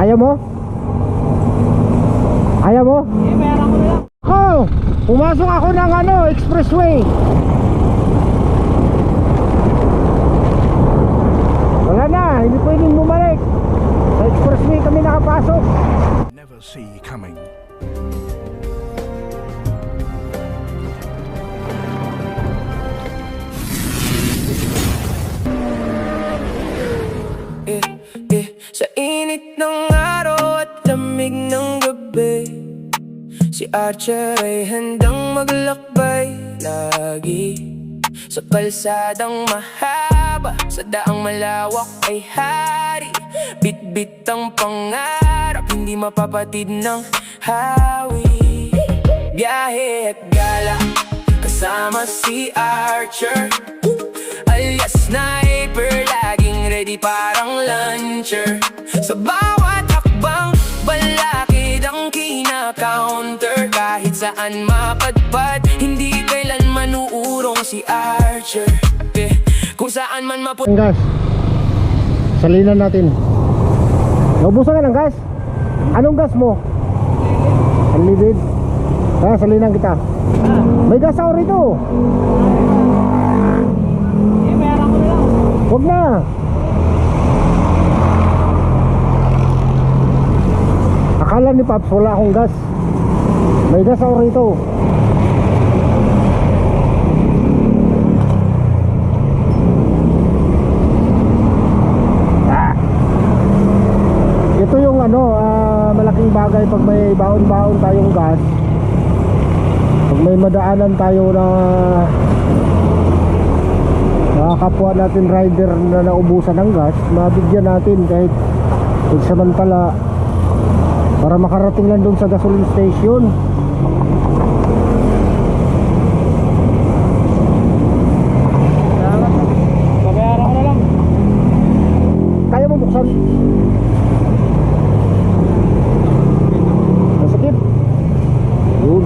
Ayaw mo? Ayaw mo? Eh, bayaran ko na lang. Oh, pumasok ako ng expressway. Wala na, hindi pwedeng bumalik. Sa expressway kami nakapasok. Never see coming. Sa init ng araw at lamig ng gabi, si Archer ay handang maglakbay lagi. Sa kalsadang mahaba, sa daang malawak ay hari. Bit-bit ang pangarap, hindi mapapatid ng hawi. Biyahe at gala, kasama si Archer, alias sniper, laging ready parang launcher. Sa bawat hakbang, balakid ang kina-counter. Kahit saan mapadpad, hindi kailan manuurong si Archer. Kung saan man Ang gas. Salinan natin. Naubusan ka ng gas? Anong gas mo? Unleaded. Salinan kita. May gas ako rito. Eh, bayaran ko na lang. Huwag na. Akala ni Paps wala akong gas. May gas ako rito. Ito yung malaking bagay pag may baon-baon tayong gas. Pag may madaanan tayo na kapwa natin rider na naubusan ng gas, mabigyan natin kahit samantala para makarating lang doon sa gasoline station. Babayaran ko na lang. Kaya mo buksan? Masakit. Yun.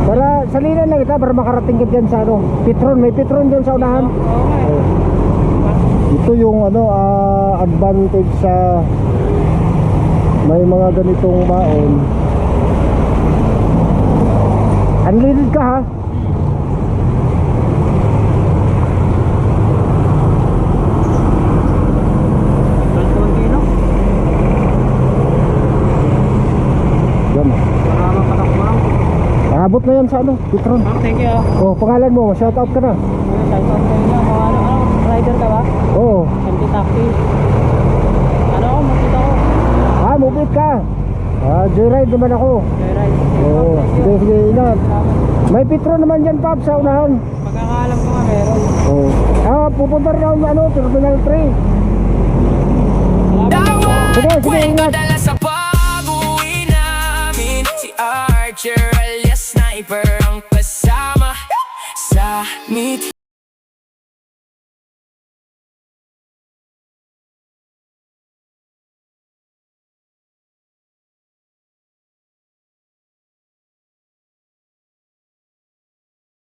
Para salinan lang kita para makarating ka dyan sa Petron. May Petron dyan sa unahan. Oo. Ito yung advantage sa may mga ganitong baon. Unleaded ka ha. Yan. Maraming patak mo lang. Abot na yan sa Petron. Thank you. Oh, pangalan mo, shout out ka na. Shout out sa inyo. Rider ka ba? Oo. MT Taxi. Makita ko. Mubit ka. Joyride naman ako. Joyride. Oo. Sige, sige, ingat. May Petron naman dyan, Pap, sa unahan. Pagkakaalam ko nga meron. Oo. Pupunta rin ako Terminal 3. Sige, sige, ingat. Dala sa pag-uwi namin, si Archer alias sniper ang kasama sa meet.